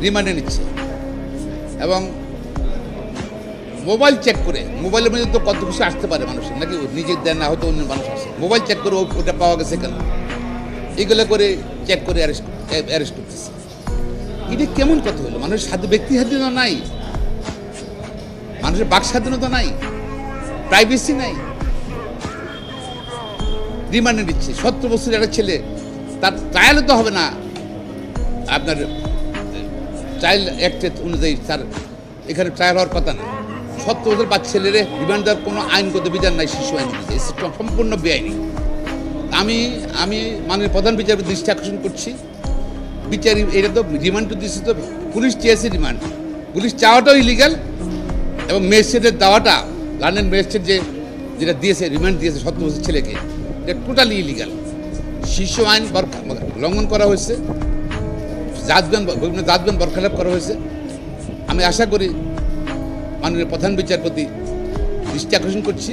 রিমান্ডে নিচ্ছে এবং মোবাইল চেক করে, মোবাইলের মধ্যে তো কত কিছু আসতে পারে মানুষের, নাকি নিজের দেন না, হয়তো অন্য মানুষ আসে, মোবাইল চেক করে ওটা পাওয়া গেছে কেন, এগুলো করে চেক করে অ্যারেস্ট করতেছে। এটা কেমন কথা হলো? মানুষের ব্যক্তি স্বাধীনতা নাই, মানুষের বাক স্বাধীনতা নাই, প্রাইভেসি নাই, রিমান্ডে দিচ্ছে। 17 বছরের একটা ছেলে, তার ট্রায়ালও তো হবে না, আপনার চাইল্ড অ্যাক্টের অনুযায়ী তার এখানে ট্রায়াল হওয়ার কথা না। 17 বছর বাচ্চা ছেলেরে রিমান্ড দেওয়ার কোনো আইনগত বিধান নাই, শিশু আইন সম্পূর্ণ বেআইনি। আমি মাননীয় প্রধান বিচারপতি দৃষ্টি আকর্ষণ করছি, বিচার এটা তো রিমান্ড তো দিচ্ছে, তো পুলিশ চেয়েছে রিমান্ড, পুলিশ চাওয়াটাও ইলিগাল এবং ম্যাজিস্ট্রেটের দেওয়াটা, লন্ডন ম্যাজিস্ট্রেট যেটা দিয়েছে, রিমান্ড দিয়েছে 17 বছর ছেলেকে, এটা টোটালি ইলিগাল। শিশু আইন লঙ্ঘন করা হয়েছে, বিভিন্ন জাতবেন বরখালাপ করা হয়েছে। আমি আশা করি মাননীয় প্রধান বিচারপতি দৃষ্টি আকর্ষণ করছি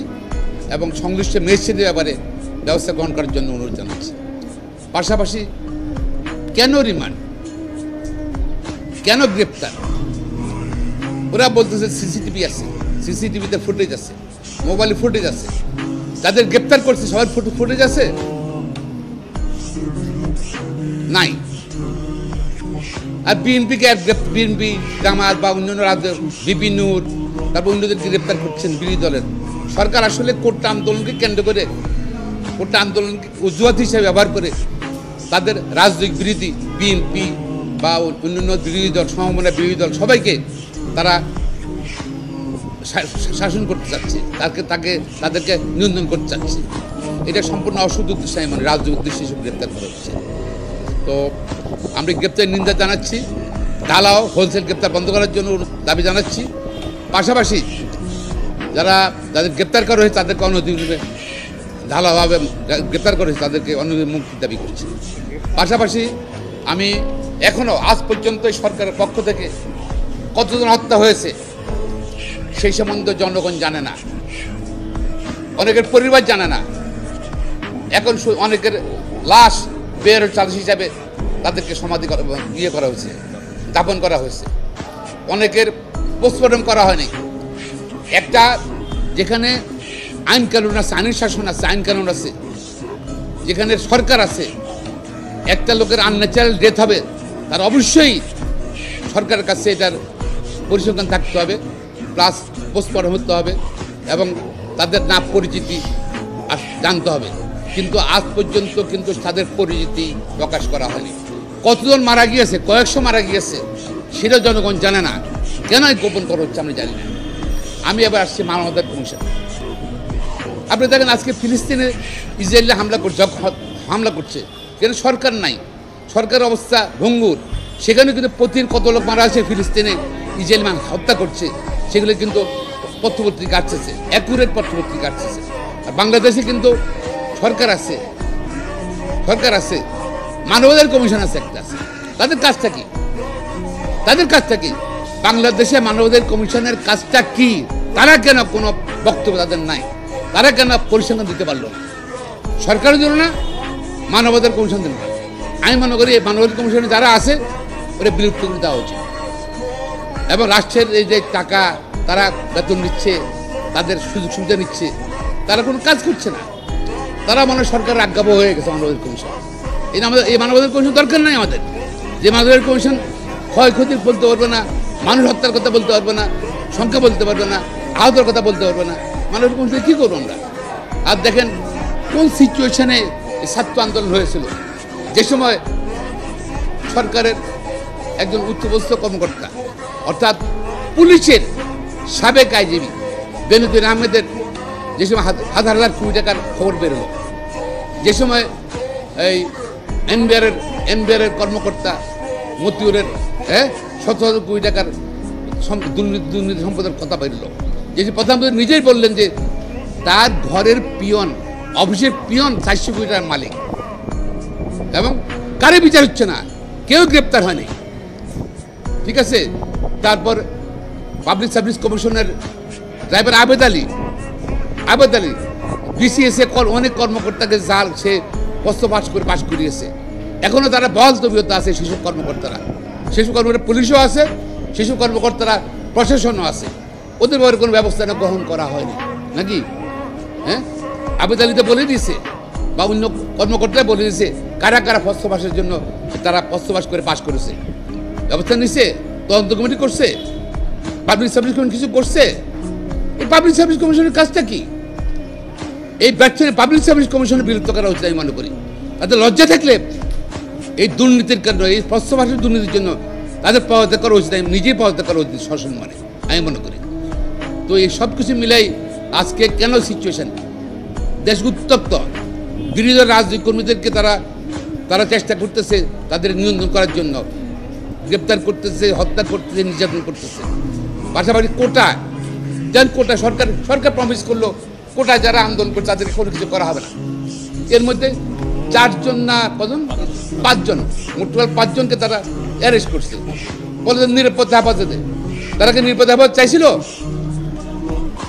এবং সংশ্লিষ্ট ম্যাজিস্ট্রেটের ব্যাপারে ব্যবস্থা গ্রহণ করার জন্য অনুরোধ জানাচ্ছি। পাশাপাশি কেন রিমান্ড, কেন গ্রেপ্তার? ওরা বলতেছে সিসিটিভি আছে, সিসিটিভিতে ফুটেজ আছে, মোবাইলে ফুটেজ আছে, যাদের গ্রেপ্তার করছে সবার ফুটেজ আছে নাই। আর বিএনপিকে বিএনপি, জামাত বা অন্যান্য রাজ্য বিপিনুর, তারপর অন্যদেরকে গ্রেপ্তার করছেন বিরোধী দলের সরকার। আসলে কোটা আন্দোলনকে কেন্দ্র করে, কোটা আন্দোলনকে অজুহাত হিসেবে ব্যবহার করে তাদের রাজনৈতিক বিরোধী বিএনপি বা অন্যান্য বিরোধী দল, সমমনা বিরোধী দল সবাইকে তারা শাসন করতে চাচ্ছে, তাদেরকে নিয়ন্ত্রণ করতে চাচ্ছে। এটা সম্পূর্ণ অসৎ উদ্দেশ্যে, মানে রাজনৈতিক উদ্দেশ্যে হিসেবে গ্রেপ্তার করা হচ্ছে। তো আমরা গ্রেপ্তারের নিন্দা জানাচ্ছি, ঢালাও হোলসেল গ্রেপ্তার বন্ধ করার জন্য দাবি জানাচ্ছি। পাশাপাশি যাদের গ্রেপ্তার করা হয়েছে তাদেরকে অনধিকারে ঢালাওভাবে গ্রেপ্তার করা হয়েছে তাদেরকে অনধিকার মুক্তির দাবি করছি। পাশাপাশি আমি এখনও আজ পর্যন্ত সরকারের পক্ষ থেকে কতজন হত্যা হয়েছে সেই সম্বন্ধে জনগণ জানে না, অনেকের পরিবার জানে না। এখন অনেকের লাশ বের চার্জ হিসাবে তাদেরকে সমাধি করা হয়েছে, দাপন করা হয়েছে, অনেকের পোস্টমর্টম করা হয়নি। একটা যেখানে আইন কানুন আছে, আইনের শাসন আছে, আইন কানুন আছে, যেখানে সরকার আছে, একটা লোকের আনন্যাচারাল ডেথ হবে তার অবশ্যই সরকারের কাছে এটার পরিসংখ্যান থাকতে হবে, প্লাস পোস্টমর্টম হতে হবে এবং তাদের নাম পরিচিতি জানতে হবে। কিন্তু আজ পর্যন্ত কিন্তু তাদের পরিচিতি প্রকাশ করা হয়নি। কতজন মারা গিয়েছে, কয়েকশো মারা গিয়েছে, সেটা জনগণ জানে না। কেন গোপন করা হচ্ছে আমি জানি না। আমি এবার আসছি মানবাধিকার কমিশন। আপনি দেখেন আজকে ফিলিস্তিনে ইসরায়েলে হামলা করছে, কিন্তু সরকার নাই, সরকারের অবস্থা ভঙ্গুর। সেখানে কিন্তু প্রতিদিন কত লোক মারা আছে ফিলিস্তিনে, ইসরায়েল হত্যা করছে, সেগুলো কিন্তু পত্রপত্রিকা আসছে, অ্যাকুরেট পত্রপত্রিকা আসছে। আর বাংলাদেশে কিন্তু সরকার আছে, মানবাধিকার কমিশন আছে, একটা আছে। তাদের কাজটা কি? বাংলাদেশে মানবাধিকার কমিশনের কাজটা কি? তারা কেন কোনো বক্তব্য তাদের নাই? তারা কেন পরিসংখ্যান দিতে পারলো না? সরকারের জন্য না, মানবাধিকার কমিশন দিল না। আমি মনে করি এই মানবাধিকার কমিশনে যারা আছে ওরা বিলুপ্ত করে দেওয়া উচিত। এবং রাষ্ট্রের এই যে টাকা তারা বেতন নিচ্ছে, তাদের সুযোগ সুবিধা নিচ্ছে, তারা কোনো কাজ করছে না। তারা মনে সরকারের আজ্ঞাবহ হয়ে গেছে মানবাধিকার কমিশন। এই মানবাধিকার কমিশন দরকার নাই আমাদের। যে মানবাধিকার কমিশন ক্ষয়ক্ষতি বলতে পারবে না, মানুষ হত্যার কথা বলতে পারবে না, সংখ্যা বলতে পারবে না, আহতের কথা বলতে পারবে না, মানবাধিকার কমিশন কী করবো আমরা? আর দেখেন কোন সিচুয়েশনে ছাত্র আন্দোলন হয়েছিল, যে সময় সরকারের একজন উচ্চপদস্থ কর্মকর্তা অর্থাৎ পুলিশের সাবেক আইজিবি বেনজির আহমেদের যে সময় হাজার হাজার কোটি টাকার খবর বেরোলো, যে সময় এই এনবিআরের কর্মকর্তা মতিউরের শত শত কোটি টাকার দুর্নীতি সম্পদের কথা বেরোলো, যে প্রধানমন্ত্রী নিজেই বললেন যে তার ঘরের পিয়ন, অফিসের পিয়ন 400 কোটি টাকার মালিক, এবং কারে বিচার হচ্ছে না, কেউ গ্রেপ্তার হয়নি। ঠিক আছে। তারপর পাবলিক সার্ভিস কমিশনের ড্রাইভার আবেদ আলী বিসিএসএ অনেক কর্মকর্তাকে জাল সে প্রশ্ন পাশ করিয়েছে। এখনও তারা বহাল তবিয়ত আছে সেসব কর্মকর্তারা, শিশু কর্মকর্তা পুলিশও আছে, শিশু কর্মকর্তারা প্রশাসনও আছে, ওদের ব্যাপারে কোনো ব্যবস্থা গ্রহণ করা হয়নি নাকি? হ্যাঁ, আবেদ আলীতে বলে দিয়েছে বা অন্য কর্মকর্তারা বলে দিয়েছে কারা কারা প্রশ্নবাসের জন্য তারা প্রশ্নবাস করে পাশ করেছে, ব্যবস্থা নিচ্ছে, তদন্ত কমিটি করছে, পাবলিক সার্ভিস কমিশন কিছু করছে। এই পাবলিক সার্ভিস কমিশনের কাজটা কি? এই ব্যর্থনে পাবলিক সার্ভিস কমিশনের বিরুদ্ধ করা উচিত আমি মনে করি। তাদের লজ্জা থাকলে এই দুর্নীতির কারণে, এই প্রশ্নবাসের দুর্নীতির জন্য তাদের পদত্যাগ করা উচিত, আমি নিজেই পদত্যাগ করা উচিত সসম্মানে আমি মনে করি। তো এই সব কিছু মিলাই আজকে কেন সিচুয়েশন দেশ উত্তপ্ত, বিরোধী দল রাজনৈতিক কর্মীদেরকে তারা চেষ্টা করতেছে তাদের নিয়ন্ত্রণ করার জন্য, গ্রেপ্তার করতেছে, হত্যা করতেছে, নির্যাতন করতেছে। পাশাপাশি কোটা যেন কোটা সরকার প্রমিস করলো কোটা যারা আন্দোলন করছে তাদেরকে কোনো কিছু করা হবে না। এর মধ্যে 4 জন না কজন 5 জন, মোট 5 জনকে তারা অ্যারেস্ট করছে, বলে নিরাপদ হেফাজতে। তারা কি নিরাপদ হেফাজত চাইছিল?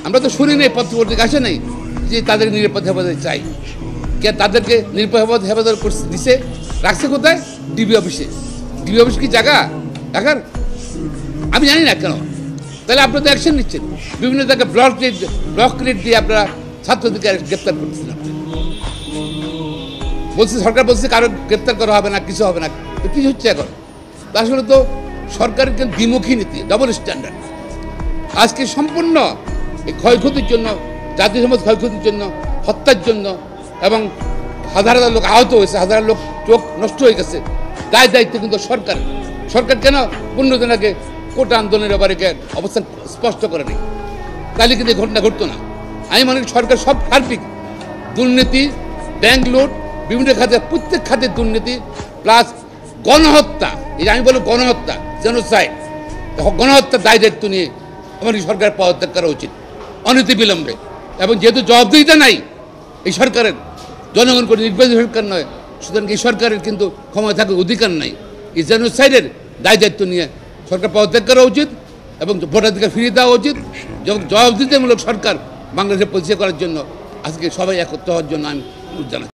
আমরা তো শুনি নাই, পত্রপত্রিকা আসে নাই যে তাদের নিরাপদ হেফাজত চাই। কে তাদেরকে নিরাপদ হেফাজত দিছে, রাখছে কোথায়? ডিবি অফিসে। ডিবি অফিস কি জায়গা রাখার? আমি জানি না কেন। তাহলে আপনারা তো অ্যাকশন নিচ্ছেন, বিভিন্ন জায়গায় ব্লক রেট দিয়ে আপনারা ছাত্রদেরকে গ্রেপ্তার করতেছেন। বলছে সরকার বলছে কারো গ্রেপ্তার করা হবে না, কিছু হবে না, তো কি হচ্ছে এখন? আসলে তো সরকারের দ্বিমুখী নীতি, ডবল স্ট্যান্ডার্ড। আজকে সম্পূর্ণ এই ক্ষয়ক্ষতির জন্য, জাতীয় সমাজ ক্ষয়ক্ষতির জন্য, হত্যার জন্য, এবং হাজার হাজার লোক আহত হয়েছে, হাজার লোক চোখ নষ্ট হয়ে গেছে, দায়িত্ব কিন্তু সরকার কেন 15 দিন আগে কোটা আন্দোলনের ব্যাপারে অবস্থান স্পষ্ট করেনি? তাহলে কিন্তু এই ঘটনা ঘটতো না। আমি মনে করি সরকার সব সার্বিক দুর্নীতি, ব্যাংক লুট, বিভিন্ন খাতে, প্রত্যেক খাতে দুর্নীতি, প্লাস গণহত্যা, এই যে আমি বলবো গণহত্যা, জেনোসাইড, গণহত্যার দায়িত্ব নিয়ে আমার এই সরকারের পদত্যাগ করা উচিত অনতি বিলম্বে। এবং যেহেতু জবাবদিহিতা নাই এই সরকারের, জনগণ করে নির্বাচিত সরকার নয়, সুতরাং এই সরকারের কিন্তু ক্ষমতা থাকার অধিকার নাই। এই জেনোসাইডের দায়িত্ব নিয়ে সরকার পদত্যাগ করা উচিত এবং ভোটাধিকার ফিরিয়ে দেওয়া উচিত। এবং জবাবদিহিতামূলক সরকার বাংলাদেশে প্রতিষ্ঠা করার জন্য আজকে সবাই একত্র হওয়ার জন্য আমি জানাচ্ছি।